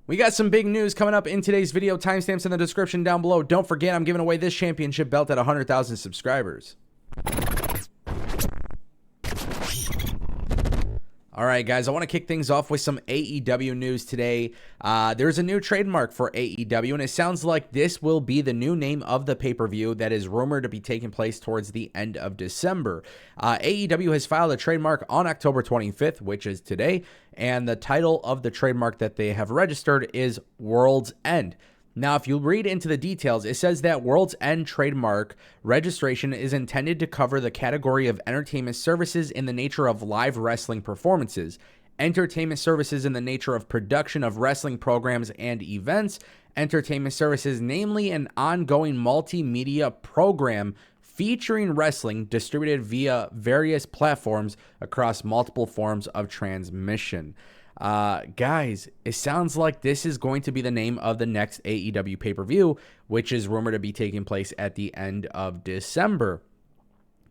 We got some big news coming up in today's video. Timestamps in the description down below. Don't forget, I'm giving away this championship belt at 100,000 subscribers. All right, guys, I want to kick things off with some AEW news today. There's a new trademark for AEW, and it sounds like this will be the new name of the pay-per-view that is rumored to be taking place towards the end of December. AEW has filed a trademark on October 25th, which is today, and the title of the trademark that they have registered is World's End. Now, if you read into the details, it says that World's End trademark registration is intended to cover the category of entertainment services in the nature of live wrestling performances, entertainment services in the nature of production of wrestling programs and events, entertainment services, namely an ongoing multimedia program featuring wrestling distributed via various platforms across multiple forms of transmission. Guys, it sounds like this is going to be the name of the next AEW pay-per-view, which is rumored to be taking place at the end of December.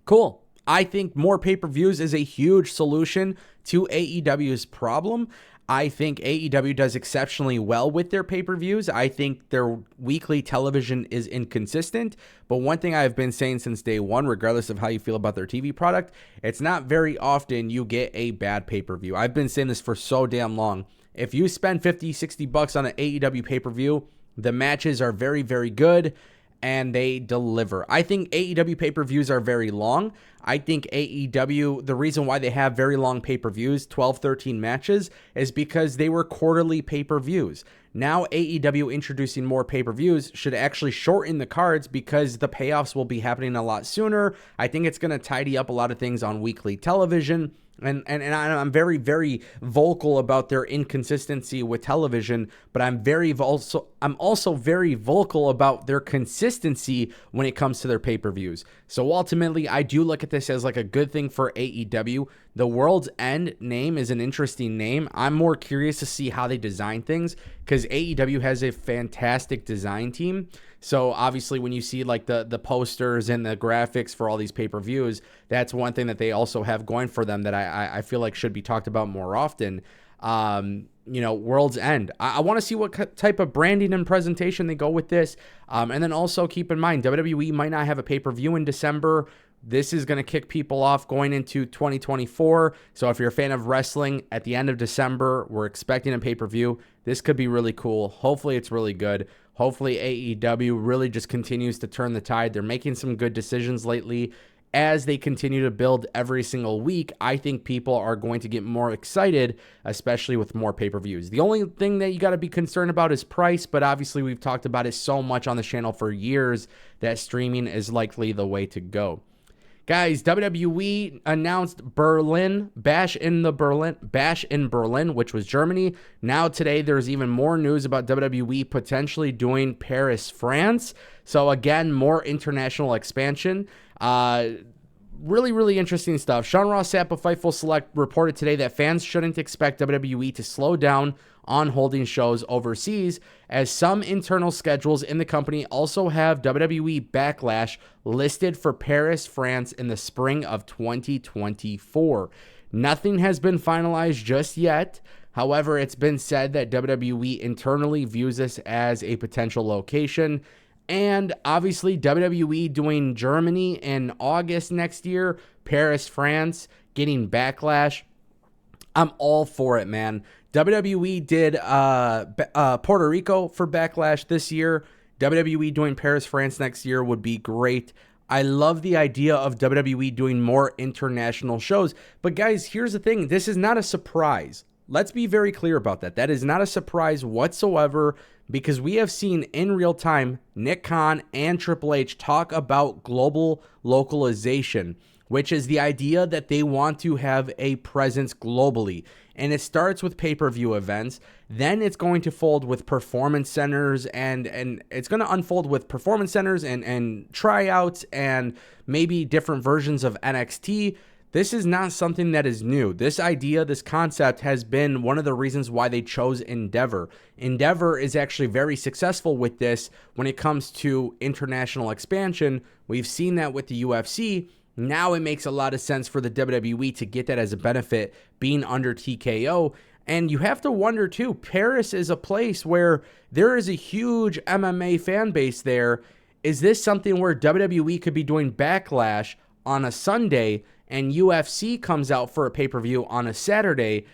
Cool. I think more pay-per-views is a huge solution to AEW's problem. I think AEW does exceptionally well with their pay-per-views. I think their weekly television is inconsistent, but one thing I've been saying since day one, regardless of how you feel about their TV product, it's not very often you get a bad pay-per-view. I've been saying this for so damn long. If you spend 50, 60 bucks on an AEW pay-per-view, the matches are very, very good, and they deliver. I think AEW pay-per-views are very long. I think AEW, the reason why they have very long pay-per-views, 12, 13 matches, is because they were quarterly pay-per-views. Now AEW introducing more pay-per-views should actually shorten the cards because the payoffs will be happening a lot sooner. I think it's going to tidy up a lot of things on weekly television. And I'm very, very vocal about their inconsistency with television, but I'm also very vocal about their consistency when it comes to their pay-per-views. So ultimately, I do look at this as like a good thing for AEW. The World's End name is an interesting name. I'm more curious to see how they design things because AEW has a fantastic design team. So obviously when you see like the posters and the graphics for all these pay-per-views, that's one thing that they also have going for them that I feel like should be talked about more often. World's End. I want to see what type of branding and presentation they go with this. And then also keep in mind, WWE might not have a pay-per-view in December. This is going to kick people off going into 2024. So if you're a fan of wrestling, at the end of December, we're expecting a pay-per-view. This could be really cool. Hopefully it's really good. Hopefully AEW really just continues to turn the tide. They're making some good decisions lately. As they continue to build every single week, I think people are going to get more excited, especially with more pay-per-views. The only thing that you got to be concerned about is price, but obviously we've talked about it so much on the channel for years that streaming is likely the way to go. Guys, WWE announced Bash in Berlin, which was Germany. Now today, there's even more news about WWE potentially doing Paris, France. So again, more international expansion. Really, really interesting stuff. Sean Ross Sapp of Fightful Select reported today that fans shouldn't expect WWE to slow down on holding shows overseas, as some internal schedules in the company also have WWE Backlash listed for Paris, France in the spring of 2024. Nothing has been finalized just yet. However, it's been said that WWE internally views this as a potential location. And obviously WWE doing Germany in August next year, Paris, France, getting Backlash. I'm all for it, man. WWE did Puerto Rico for Backlash this year. WWE doing Paris, France next year would be great. I love the idea of WWE doing more international shows. But guys, here's the thing. This is not a surprise. Let's be very clear about that. That is not a surprise whatsoever, because we have seen in real time Nick Khan and Triple H talk about global localization, which is the idea that they want to have a presence globally. And it starts with pay-per-view events. Then it's going to fold with performance centers, and it's going to unfold with performance centers and tryouts and maybe different versions of NXT. This is not something that is new. This idea, this concept has been one of the reasons why they chose Endeavor. Endeavor is actually very successful with this when it comes to international expansion. We've seen that with the UFC. Now it makes a lot of sense for the WWE to get that as a benefit being under TKO. And you have to wonder too, Paris is a place where there is a huge MMA fan base there. Is this something where WWE could be doing Backlash on a Sunday and UFC comes out for a pay-per-view on a Saturday?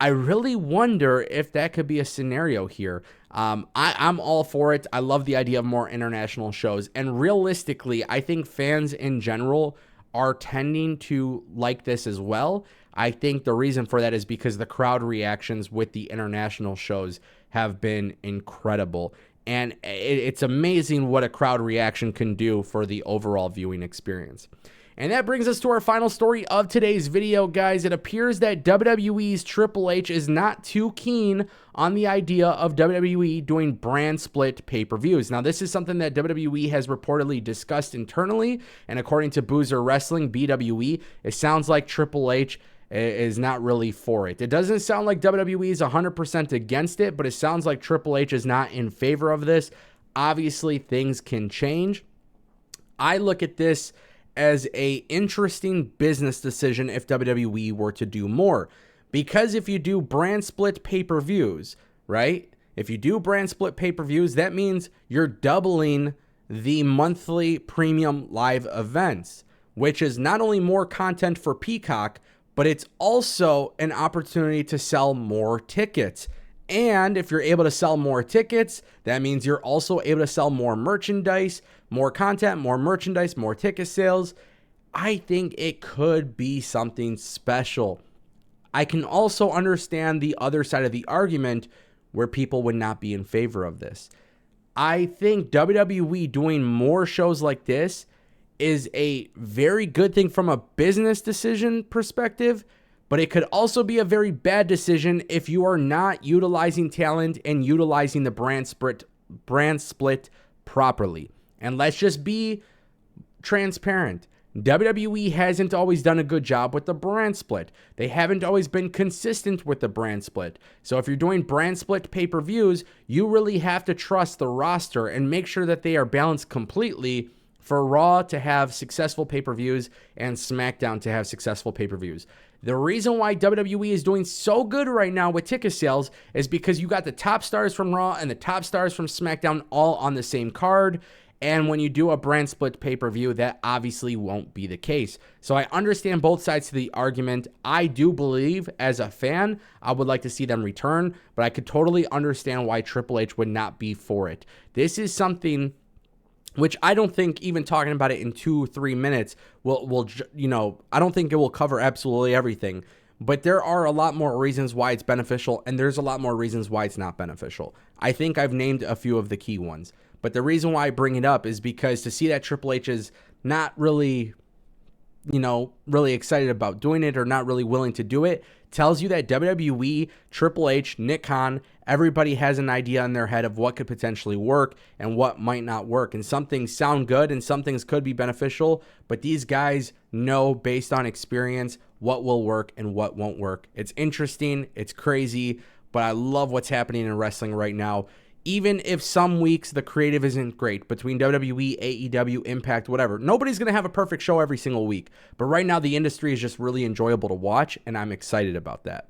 I really wonder if that could be a scenario here. I'm all for it. I love the idea of more international shows. And realistically, I think fans in general are tending to like this as well. I think the reason for that is because the crowd reactions with the international shows have been incredible. And it's amazing what a crowd reaction can do for the overall viewing experience. And that brings us to our final story of today's video, guys. It appears that WWE's Triple H is not too keen on the idea of WWE doing brand split pay-per-views. Now, this is something that WWE has reportedly discussed internally, and according to Boozer Wrestling, BWE, it sounds like Triple H is not really for it. It doesn't sound like WWE is 100% against it, but it sounds like Triple H is not in favor of this. Obviously, things can change. I look at this as a interesting business decision if WWE were to do more. Because if you do brand split pay-per-views, right? If you do brand split pay-per-views, that means you're doubling the monthly premium live events, which is not only more content for Peacock, but it's also an opportunity to sell more tickets. And if you're able to sell more tickets, that means you're also able to sell more merchandise, more content, more merchandise, more ticket sales. I think it could be something special. I can also understand the other side of the argument where people would not be in favor of this. I think WWE doing more shows like this is a very good thing from a business decision perspective, but it could also be a very bad decision if you are not utilizing talent and utilizing the brand split properly. And let's just be transparent. WWE hasn't always done a good job with the brand split. They haven't always been consistent with the brand split. So if you're doing brand split pay-per-views, you really have to trust the roster and make sure that they are balanced completely for Raw to have successful pay-per-views and SmackDown to have successful pay-per-views. The reason why WWE is doing so good right now with ticket sales is because you got the top stars from Raw and the top stars from SmackDown all on the same card. And when you do a brand split pay-per-view, that obviously won't be the case. So I understand both sides to the argument. I do believe, as a fan, I would like to see them return, but I could totally understand why Triple H would not be for it. This is something which I don't think even talking about it in 2-3 minutes will I don't think it will cover absolutely everything. But there are a lot more reasons why it's beneficial, and there's a lot more reasons why it's not beneficial. I think I've named a few of the key ones. But the reason why I bring it up is because to see that Triple H is not really, really excited about doing it or not really willing to do it tells you that WWE, Triple H, Nick Khan, everybody has an idea in their head of what could potentially work and what might not work. And some things sound good and some things could be beneficial, but these guys know based on experience what will work and what won't work. It's interesting, it's crazy, but I love what's happening in wrestling right now. Even if some weeks the creative isn't great between WWE, AEW, Impact, whatever. Nobody's going to have a perfect show every single week. But right now the industry is just really enjoyable to watch, and I'm excited about that.